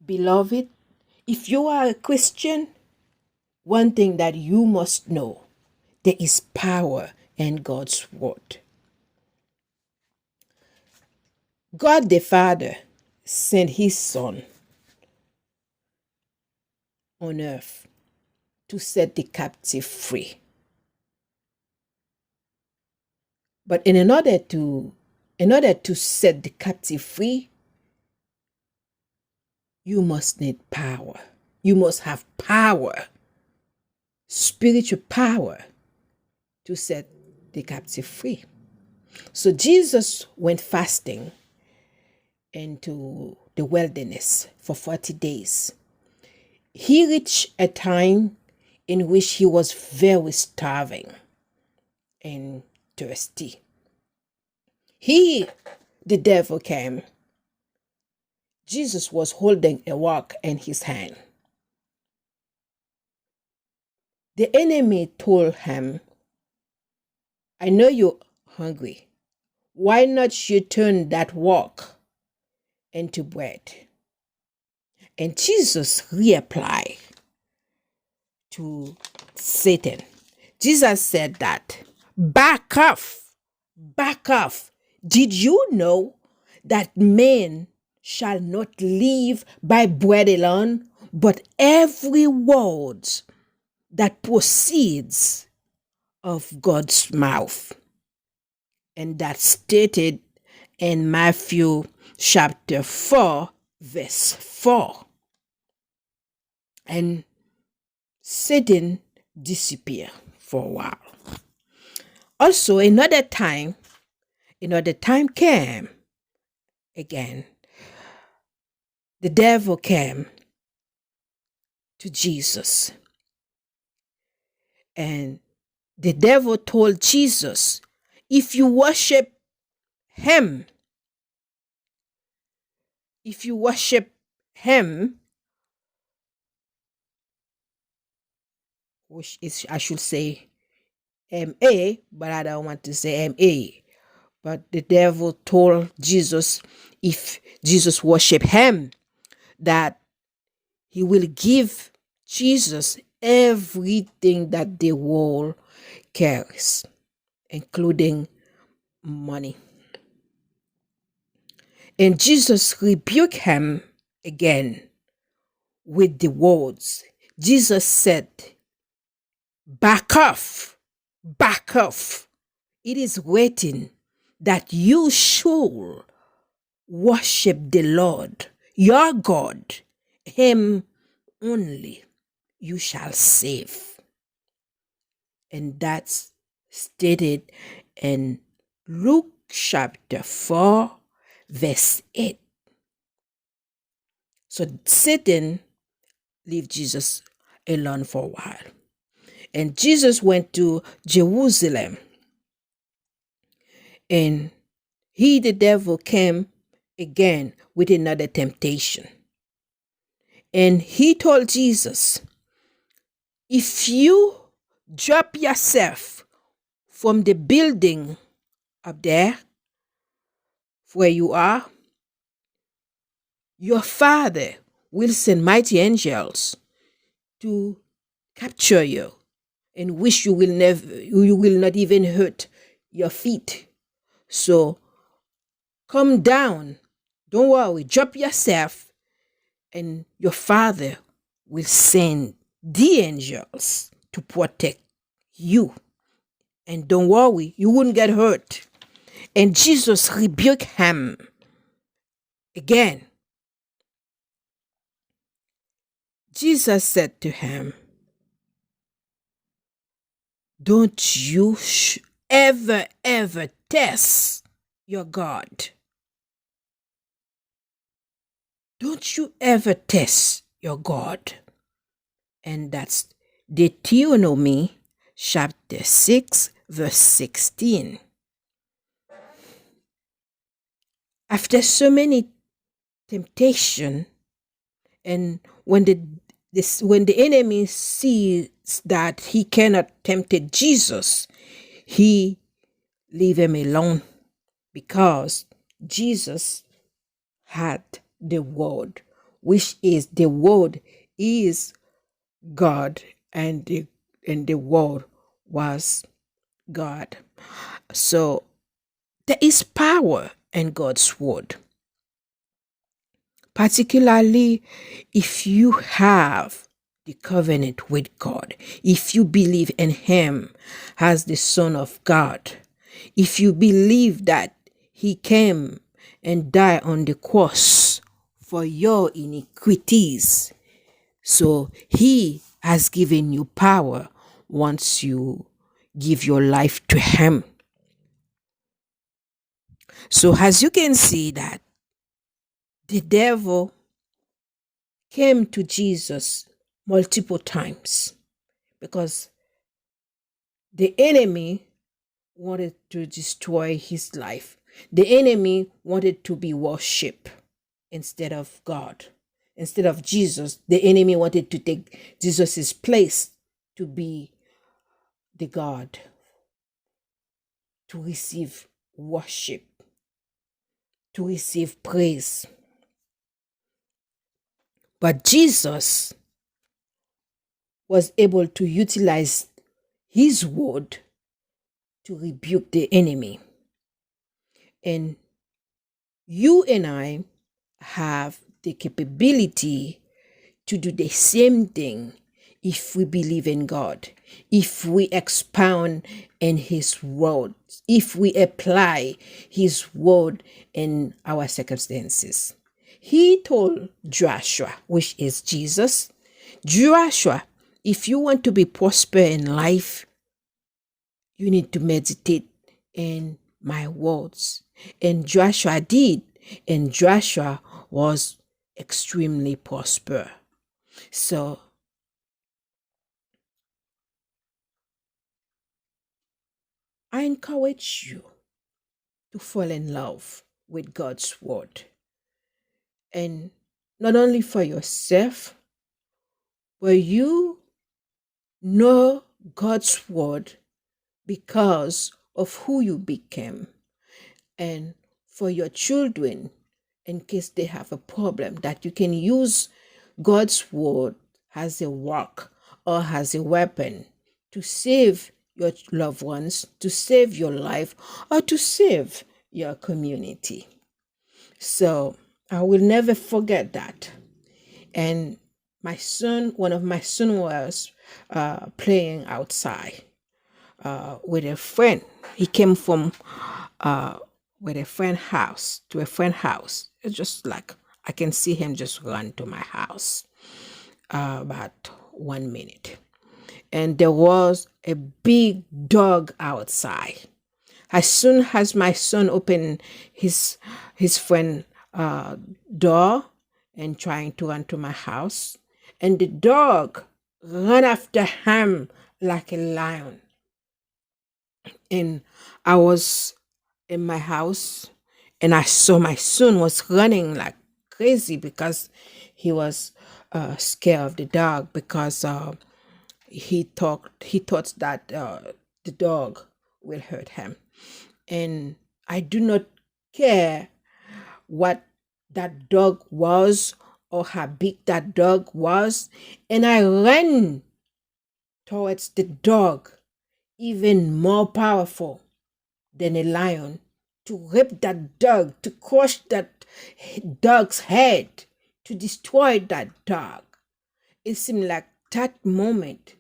Beloved, if you are a Christian, one thing that you must know, there is power in God's word. God the Father sent his Son on earth to set the captive free. But in order to set the captive free, you must need power. You must have power, spiritual power, to set the captive free. So Jesus went fasting into the wilderness for 40 days. He reached a time in which he was very starving and thirsty. The devil came. Jesus was holding a rock in his hand. The enemy told him, I know you're hungry. Why not you turn that rock into bread? And Jesus replied to Satan. Jesus said that, back off, back off. Did you know that man shall not live by bread alone, but every word that proceeds of God's mouth? And that's stated in Matthew chapter 4, verse 4. And Satan disappeared for a while. Also, another time came again. The devil came to Jesus. And the devil told Jesus, if you worship him, which is, I should say, M-A, but I don't want to say M-A. But the devil told Jesus, if Jesus worship him, that he will give Jesus everything that the world carries, including money. And Jesus rebuked him again with the words. Jesus said, back off, back off. It is written that you should worship the Lord, your God, him only you shall save. And that's stated in Luke chapter 4, verse 8. So Satan left Jesus alone for a while. And Jesus went to Jerusalem. And the devil, came again with another temptation. And he told Jesus, if you drop yourself from the building up there where you are, your Father will send mighty angels to capture you, and which you will not even hurt your feet. So come down, don't worry, drop yourself, and your Father will send the angels to protect you. And don't worry, you wouldn't get hurt. And Jesus rebuked him again. Jesus said to him, don't you ever test your God. Don't you ever test your God. And that's Deuteronomy chapter 6, verse 16. After so many temptation, and when the enemy sees that he cannot tempt Jesus, he leave him alone, because Jesus had the word which is the word is God, and the word was God. So there is power in God's word, particularly if you have the covenant with God, if you believe in Him as the Son of God, if you believe that He came and died on the cross for your iniquities. So He has given you power once you give your life to Him. So as you can see that the devil came to Jesus multiple times because the enemy wanted to destroy his life. The enemy wanted to be worshipped instead of God. Instead of Jesus, the enemy wanted to take Jesus's place to be the God, to receive worship, to receive praise. But Jesus was able to utilize his word to rebuke the enemy. And you and I have the capability to do the same thing if we believe in God, if we expound in His word, if we apply His word in our circumstances. He told Joshua, which is Jesus, Joshua, if you want to be prosper in life, you need to meditate in my words. And Joshua did, and Joshua was extremely prosper. So I encourage you to fall in love with God's word. And not only for yourself, but you know God's word because of who you became. And for your children, in case they have a problem, that you can use God's word as a rock or as a weapon to save your loved ones, to save your life, or to save your community. So I will never forget that. And one of my son was playing outside with a friend. He came from with a friend house to a friend house. It's just like I can see him just run to my house about 1 minute. And there was a big dog outside. As soon as my son opened his friend door and trying to run to my house, and the dog ran after him like a lion. And I was in my house and I saw my son was running like crazy because he was scared of the dog because he thought that the dog will hurt him. And I do not care what that dog was or how big that dog was. And I ran towards the dog, even more powerful than a lion, to rip that dog, to crush that dog's head, to destroy that dog. It seemed like that moment,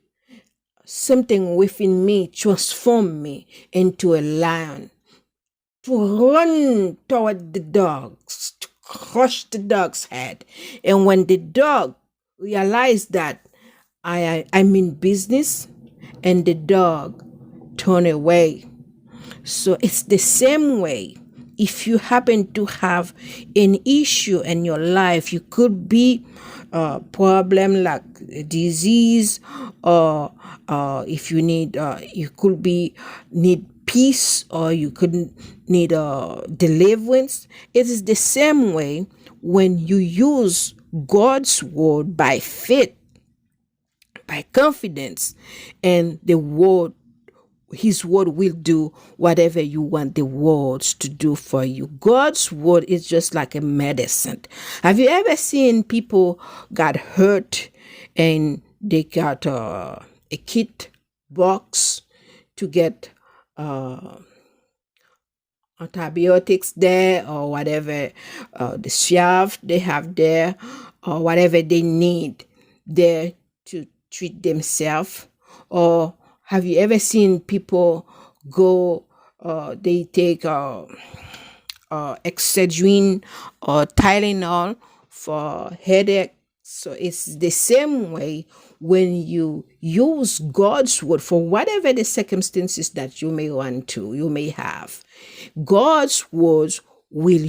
something within me transformed me into a lion, to run toward the dogs, to crush the dog's head. And when the dog realized that I'm in business, and the dog turned away. So it's the same way. If you happen to have an issue in your life, you could be a problem like a disease, or if you need, you could be need peace, or you could need deliverance. It is the same way when you use God's word by faith, by confidence, and the word His word will do whatever you want the words to do for you. God's word is just like a medicine. Have you ever seen people got hurt and they got a kit box to get antibiotics there, or whatever the shelf they have there, or whatever they need there to treat themselves? Or have you ever seen people go, they take Excedrin or Tylenol for headache? So it's the same way when you use God's word for whatever the circumstances that you may want to, you may have. God's words will